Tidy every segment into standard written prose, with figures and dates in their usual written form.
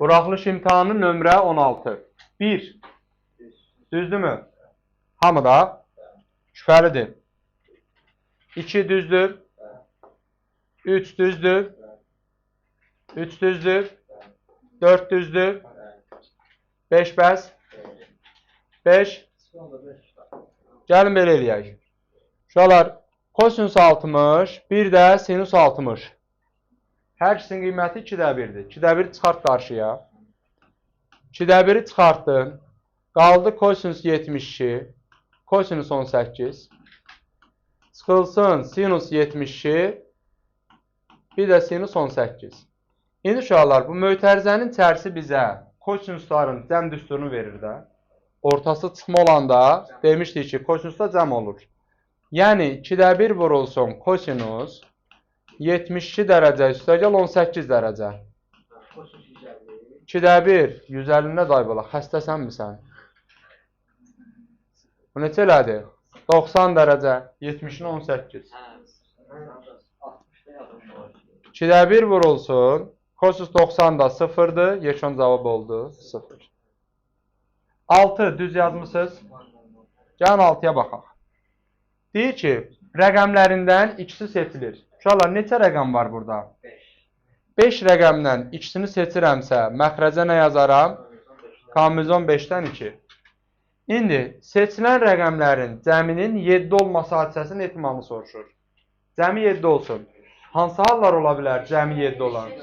Buraxılış imtahanı nömrə 16. 1. Düzdürmü? Hamıda şübhəlidir. 2 düzdür. 3 düzdür. 3 düzdür. 4 düzdür. 5 bəs. 5. Gəlin belə eləyək. Uşaqlar, kosinus 60, bir də sinus 60. Hər ikisinin qiyməti 2də 1'dir. 2də 1 çıxart qarşıya. 2də 1'i çıxartdın. Qaldı kosinus 72, kosinus 18. Çıxılsın sinus 72, bir də sinus 18. İndi uşaqlar, bu mötərizənin tərsi bizə kosinusların cəm düsturunu verir də. Ortası çıxma olanda demişdik ki, kosinusda cəm olur. Yəni 2də 1 vurulsun kosinus 72 dərəcə üstəgəl 18 dərəcə. 2də 1 150-nə daybola, xəstəsən mi sən? Bu neçə elədi? 90 dərəcə 70-in 18. 2də 1 vurulsun. Kosinus 90 da 0'dır. Yeşon cavab oldu 0. 6 düz yazmısınız. Gəlin 6'ya baxaq. Deyir ki, rəqəmlərindən ikisi seçilir. Uşaqlar, neçə rəqəm var burada? 5 rəqəmdən ikisini seçirəmsə, məxrəcə nə yazaram? Kombinizon 5-dən 2. İndi seçilən rəqəmlərin cəminin 7 olması hadisəsinin ehtimalını soruşur. Cəmi 7 olsun. Hansı hallar ola bilər cəmi 7 olan?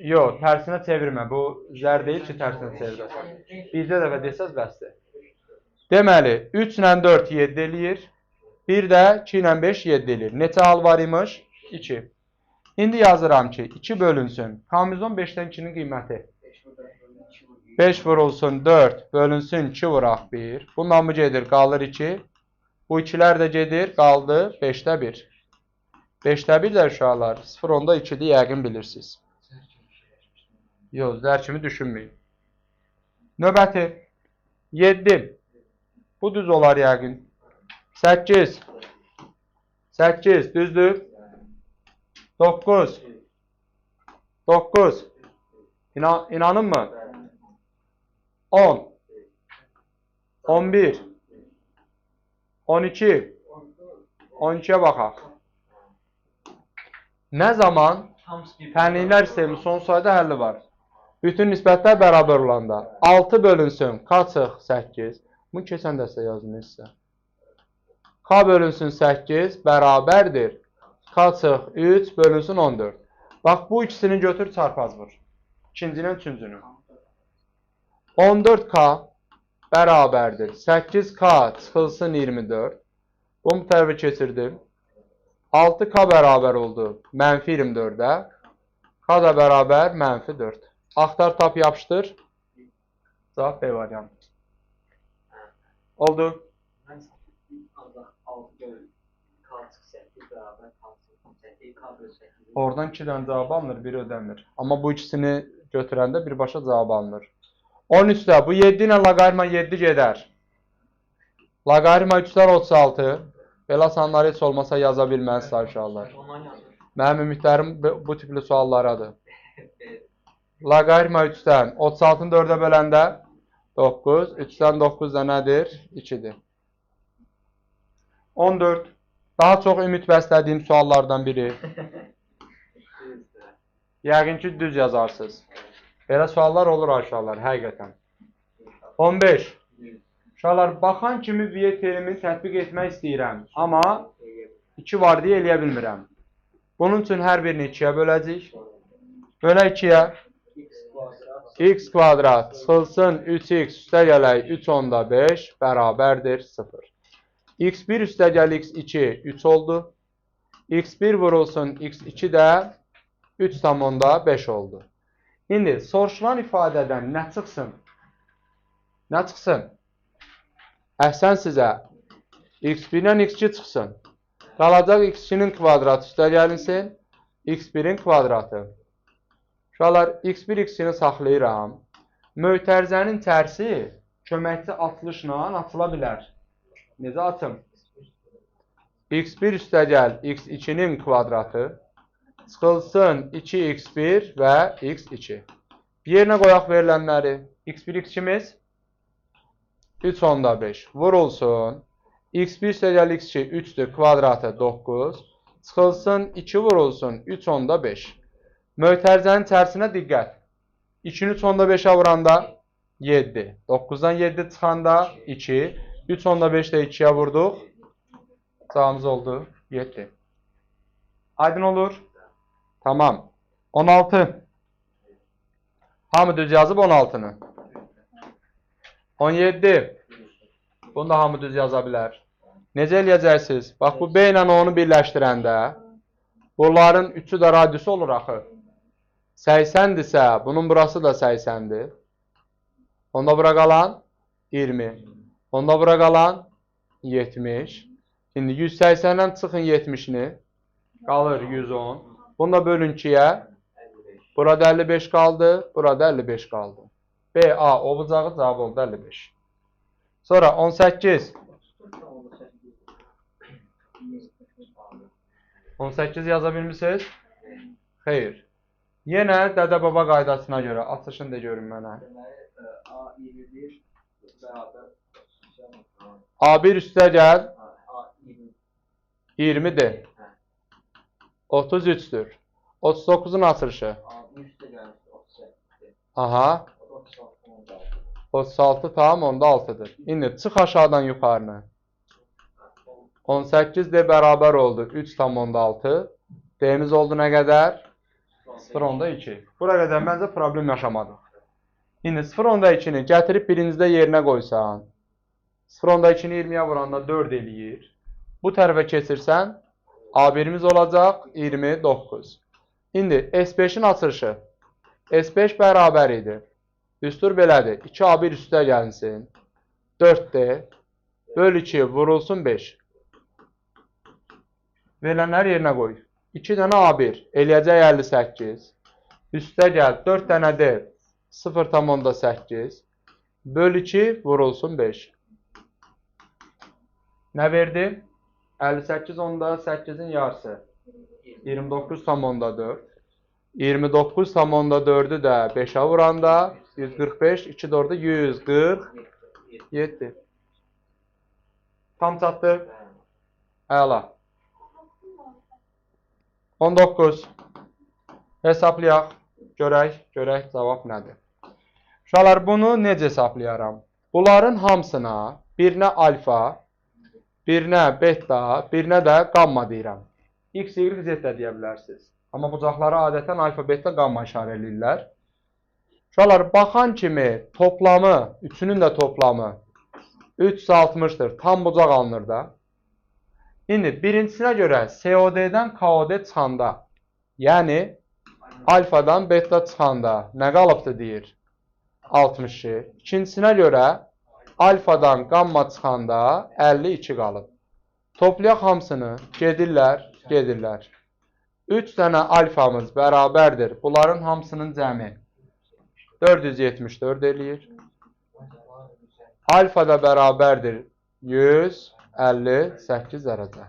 Yox, tərsinə çevirmə. Bu zər deyil ki, tərsinə çevirəsən. Bircə dəfə desəz bəsdir. Deməli, 3 ilə 4 7 eləyir. 1 də 2 ilə 5 7 eləyir. Neçə hal var imiş? 2. İndi yazıram ki, 2 bölünsün. Kombinizon 5-dən 2'nin qiyməti. 5 vurulsun 4, bölünsün 2 vuraq 1. Bundan bu gedir, qalır 2. Bu 2'lər də gedir, qaldı 5'də 1. 5'də 1 də uşaqlar, 0-10'da 2'dir, yəqin bilirsiniz. Yox, zər kimi düşünməyin. Növbəti 7. Bu düz olar yəqin. 8. 8 düzdür. 9. 9. İnanın mı? 10. 11. 12. 12'ye baxaq. Nə zaman fənliklər sistemi son sayda həlli var? Bütün nisbətlər bərabər olanda 6 bölünsün K çıx 8. Bunu keçən dəstə yazın sizə. K bölünsün 8 bərabərdir. K çıx 3 bölünsün 14. Bax, bu ikisini götür çarpaz vur. İkincinin üçüncünü. 14K bərabərdir. 8K çıxılsın 24. Bunu bu tərəfə keçirdim. 6K bərabər oldu. Mənfi 24'də. K da bərabər mənfi 4. Axtar, tap, yapışdır. Cavab B variantı. Oldu. Oradan 2'dən cavab alınır, biri ödənmir. Amma bu ikisini götürəndə birbaşa cavab alınır. 13'də bu 7 ilə loqaritma 7 gedər. Loqaritma 3'lər 36. Belə asanlar heç olmasa yaza bilməzsiniz uşaqlar. Mənim ümidlərim bu tipli suallarıdır. Loqaritma 3'dən 36'ın 4'ə böləndə 9. 3'dən 9 da nədir? 2'dir. 14. Daha çox ümid bəslədiyim suallardan biri. Yəqin ki, düz yazarsınız. Belə suallar olur aşağılar, həqiqətən. 15. Uşaqlar, baxan kimi V terimini tətbiq etmək istəyirəm. Amma 2 var deyə eləyə bilmirəm. Bunun üçün hər birini 2'yə böləcəyik. Bölə 2'yə. X kvadrat çıxılsın 3x üstəgələk 3 onda 5 bərabərdir 0. X1 üstəgəl x2 3 oldu. X1 vurulsun x2 də 3 tam onda 5 oldu. İndi soruşulan ifadədən nə çıxsın? Nə çıxsın? Əhsən sizə. X1-dən x2 çıxsın. Qalacaq x2'nin kvadratı üstəgəlinsin. X1'in kvadratı. Uşaqlar, x1, x2'ni saxlayıram. Mötərizənin tərsi köməkçi açılışla açıla bilər. Necə açım? x1 üstəgəl x2'nin kvadratı çıxılsın 2x1 və x2. Yerinə qoyaq verilənləri. x1, x2'miz 3 onda 5 vurulsun. x1 üstəgəl x2 3'dür, kvadratı 9. Çıxılsın 2 vurulsun 3 onda 5. Mötərizənin içərisinə diqqət. 2'ni 3 onda 5'ə vuranda 7. 9'dan 7 çıxanda 2. 3 onda 5'də 2'yə vurduq. Cavabımız oldu 7. Aydın olur. Tamam. 16. Hamı düz yazıb 16'nı. 17. Bunu da hamı düz yaza bilər. Necə eləyəcəksiniz? Bax, bu B ilə onu birləşdirəndə bunların üçü də radiusu olur axı. 80'dirsə, bunun burası da 80'dir. Onda bura qalan 20. Onda bura qalan 70. Şimdi 180'dən çıxın 70'ni. Qalır 110. Bunu da bölün 2'yə. Burada 55 qaldı. Burada 55 qaldı. B, A olacağı cavab oldu 55. Sonra 18. 18 yaza bilmişsiniz? Xeyr. Yenə dədə-baba qaydasına görə açışını da görün mənə. A1 üstə gəl 20'dir. 33'dür. 39'un açılışı. Aha. 36 tam onda 6'dır. İndi çıx aşağıdan yuxarını. 18 D bərabər oldu 3 tam onda 6. D'miz oldu nə qədər? 0 onda 2. Bura qədər məncə problem yaşamadıq. İndi 0 onda 2'ni gətirib birincidə yerinə qoysan. 0 onda 2'ni 20'yə vuranda 4 eləyir. Bu tərəfə keçirsən A1'imiz olacaq 29. İndi S5'in açılışı. S5 bərabər idi. Düstur belədir. 2A1 üstə gəlsin. 4D. Böl 2 vurulsun 5. Verilənləri yerinə qoy. 2 dənə A1 eləyəcək 58. Üstə gəl 4 dənə D 0,8. Böl 2 vurulsun 5. Nə verdi? 58 onda 8'in yarısı. 29,4. 29,4'ü də 5'ə vuranda 145, 2 də orada 147. Tam çatdı. Əla. 19. Hesablayaq. Görək cavab nədir? Uşaqlar, bunu necə hesaplayaram? Bunların hamısına birinə alfa, birinə beta, birinə də gamma deyirəm. X, Y, Z də deyə bilərsiniz. Amma bucaqlara adətən alfa, beta, gamma işarə edirlər. Uşaqlar, baxan kimi toplamı, üçünün də toplamı 360'dır. Tam bucaq alınır da. İndi birincisinə görə COD-dən KOD çıxanda, yəni alfadan beta çıxanda nə qalıbdır deyir? 62. İkincisinə görə alfadan gamma çıxanda 52 qalıb. Toplayaq hamısını. Gedirlər. 3 dənə alfamız bərabərdir. Bunların hamısının cəmi 474 eləyir. Alfa da bərabərdir 158 dərəcə.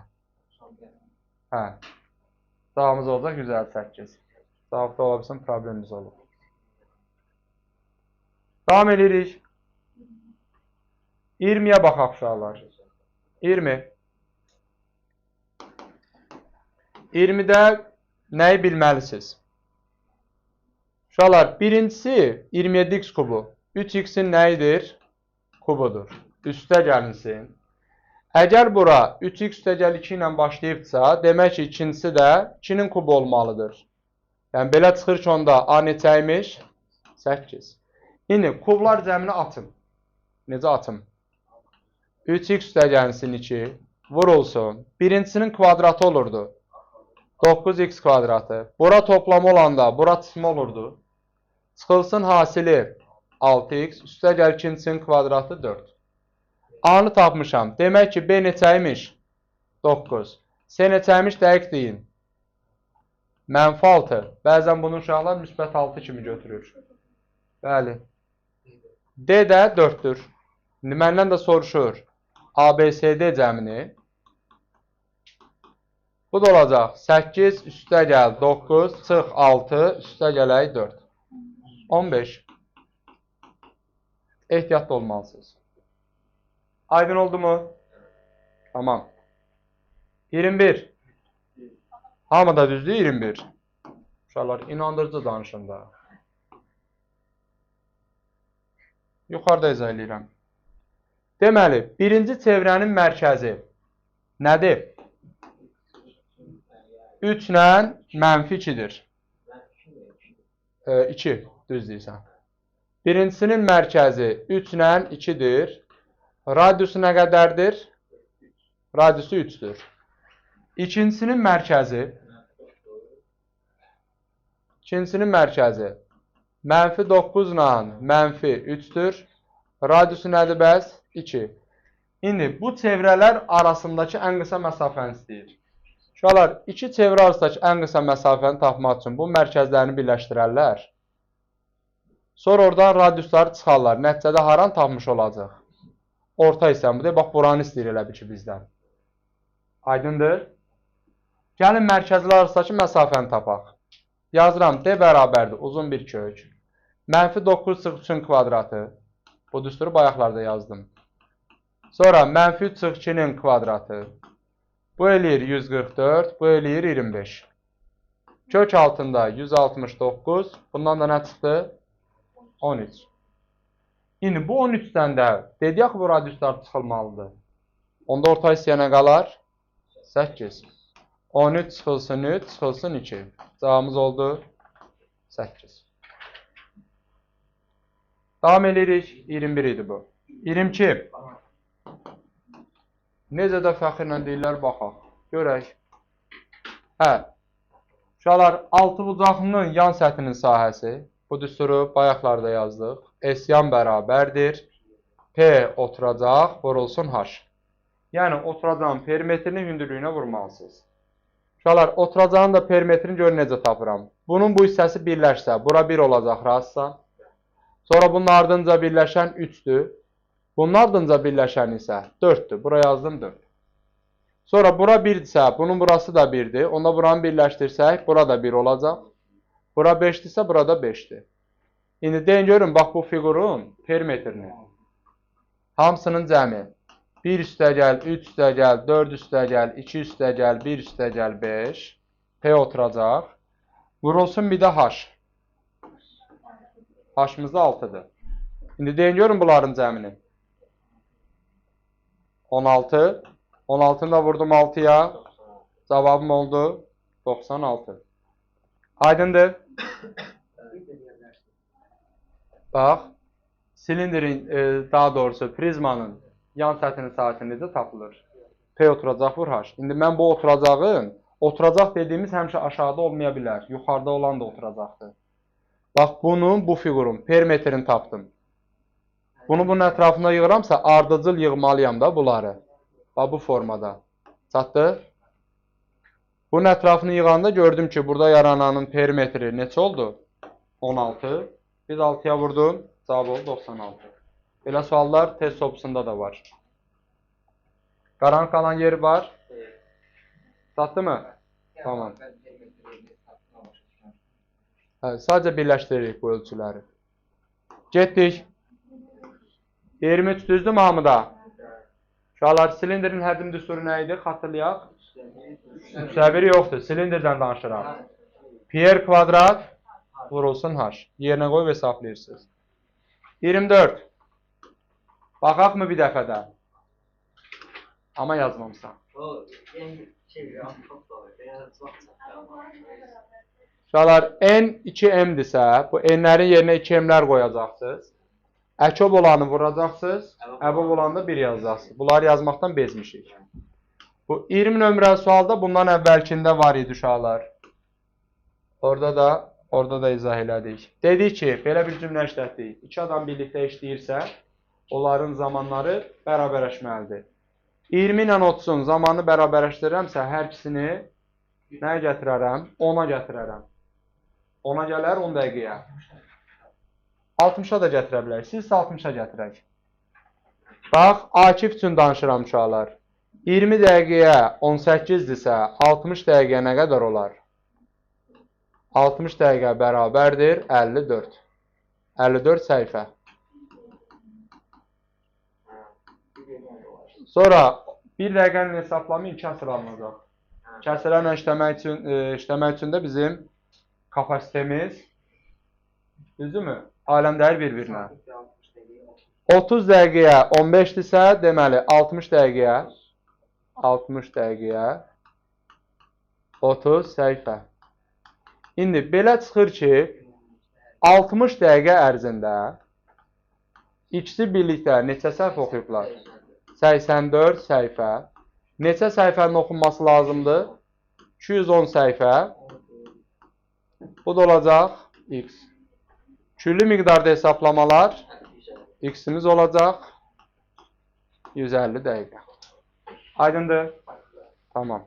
Hə. Cavabımız olacaq 158. Cavabda ola bilsin problemimiz olur. Davam edirik. 20'yə baxaq uşaqlar. 20. 20'də nəyi bilməlisiniz? Uşaqlar, birincisi 27x kubu. 3x'in nəyidir? Kubudur. Üstə gəlinsin. Əgər bura 3x üstəgəl 2 ilə başlayıbsa, demək ki, ikincisi də 2'nin kubu olmalıdır. Yəni, belə çıxır ki, onda A neçəymiş? 8. İndi, kublar cəmini atım. Necə atım? 3x üstəgəlsin 2, vurulsun. Birincisinin kvadratı olurdu. 9x kvadratı. Bura toplamı olanda, bura çıxma olurdu. Çıxılsın hasili 6x, üstəgəl ikincisinin kvadratı 4. A-nı tapmışam. Demək ki, B neçəymiş? 9. C neçəymiş dəqiq deyin. -6. Bəzən bunu uşaqlar müsbət 6 kimi götürür. Bəli. D də 4'dür. İndi məndən də soruşur. ABCD cəmini. Bu da olacaq. 8 üstə gəl 9 çıx 6 üstə gələk 4. 15. Ehtiyatlı olmalısınız. Aydın oldu mu? Tamam. 21. Hamıda düzdür 21. Uşaqlar, inandırıcı danışın da. Yuxarıda izah edirəm. Deməli, birinci çevrənin mərkəzi nədir? 3 ilə -2-dir. 2, düz deyirsən. Birincisinin mərkəzi 3 ilə 2-dir. Radiusu nə qədərdir? Radiusu 3-dür. İkincisinin mərkəzi -9 ilə -3-dür. Radiusu nədir bəs? 2. İndi bu çevrələr arasındakı ən qısa məsafəni istəyir. Uşaqlar, iki çevrə arasındakı ən qısa məsafəni tapmaq üçün bu mərkəzlərini birləşdirərlər. Sonra oradan radiusları çıxarlar. Nəticədə haranı tapmış olacaq? Orta hissəni. Bu da bax, buranı istəyir elə bir ki bizdən. Aydındır? Gəlin mərkəzlər arasındakı məsafəni tapaq. Yazıram, D bərabərdir, uzun bir kök. -9 çıx 3-ün kvadratı. Bu düsturu bayaqlarda yazdım. Sonra -3 çıx 2-nin kvadratı. Bu eləyir 144, bu eləyir 25. Kök altında 169, bundan da nə çıxdı? 13. İndi bu 13-dən də dedik ki, bu radiuslar çıxılmalıdır. Onda orta hissəyə nə qalar? 8. 13 çıxılsın 3, çıxılsın 2. Cavabımız oldu 8. Davam edirik. 21 idi bu. 22. Necə də fəxrlə deyirlər, baxaq. Görək. Hə. Uşaqlar, altıbucaqlının yan səthinin sahəsi. Bu düsturu bayaqlarda yazdıq. S yan bərabərdir. P oturacaq, vurulsun H. Yəni, oturacağın perimetrini hündürlüyünə vurmalısınız. Uşaqlar, oturacağın da perimetrini görün necə tapıram. Bunun bu hissəsi birləşsə, bura 1 olacaq rastsa. Sonra bunun ardınca birləşən 3-dür. Bunun ardınca birləşən isə 4-dür. Bura yazdım 4. Sonra bura 1-dirsə, bunun burası da 1-dir. Onda buranı birləşdirsək, bura da 1 olacaq. Bura 5-dirsə, burada 5-dir. İndi deyin görün, bax bu fiqurun perimetrini. Hamısının cəmi. 1 üstəgəl, 3 üstəgəl, 4 üstəgəl, 2 üstəgəl, 1 üstəgəl, 5. P oturacaq. Vurulsun bir də H. H-ımız da 6-dır. İndi deyin görün bunların cəmini. 16. 16'ını da vurdum 6'ya. Cavabım oldu 96. Aydındır. Bax, silindirin, daha doğrusu prizmanın yan səthinin sahəsində necə tapılır? P oturacaq vur H. İndi mən bu oturacaq dediyimiz həmişə aşağıda olmaya bilər. Yuxarıda olan da oturacaqdır. Bax, bunun, bu fiqurun perimetrini tapdım. Bunu bunun ətrafında yığıramsa, ardıcıl yığmalıyam da bunları. Bax, bu formada. Çatdı? Bunun ətrafını yığanda gördüm ki, burada yarananın perimetri neçə oldu? 16. Biz 6'ya vurdum. Cavab oldu 96. Belə suallar test topusunda da var. Qaranlıq qalan yeri var. Çatdı mı? Tamam. Sadəcə birləşdiririk bu ölçüləri. Getdik. 23 düzdür mü hamıda? Uşaqlar, silindirin həcm düsturu nə idi? Xatırlayaq. 3/1 yoxdur. Silindirdən danışıram. Pi kvadrat vurulsun H. Yerinə qoyub hesablayırsınız. 24. Baxaq mı bir dəfədə? Amma yazmamısan. Uşaqlar, n 2m'dirsə, bu n'lərin yerinə 2m'lər qoyacaqsınız. Əkob olanı vuracaqsınız, əbob olanı da 1 yazacaqsınız. Bunları yazmaqdan bezmişik. Bu 20 nömrəli sualda bundan əvvəlkində var idi uşaqlar. Orada da izah elədik. Dedik ki, belə bir cümlə işlətdik. 2 adam birlikdə işləyirsə, onların zamanları bərabərləşməlidir. 20 ilə 30'un zamanını bərabərləşdirirəmsə, hər ikisini nəyə gətirərəm? 10'a gətirərəm. 10'a gələr 10 dəqiqəyə. 60'a da gətirə bilərik. Siz 60'a gətirək. Bax, Akif üçün danışıram uşaqlar. 20 dəqiqəyə 18-dirsə, 60 dəqiqəyə nə qədər olar? 60 dəqiqə bərabərdir 54. 54 səhifə. Sonra bir rəqəmlə hesablamayın, kəsr alınacaq. Kəsrlərlə işləmək üçün də bizim kapasitemiz, düzdürmü? Aləmdəyər bir-birinə. 30 dəqiqəyə 15-dirsə, deməli 60 dəqiqəyə 30 səhifə. İndi belə çıxır ki, 60 dəqiqə ərzində ikisi birlikdə neçə səhifə oxuyublar? 84 səhifə. Neçə səhifənin oxunması lazımdır? 210 səhifə. Bu da olacaq x. Küllü miqdarda hesablamalar x-imiz olacaq 150 dəqiqə. Aydındır? Tamam.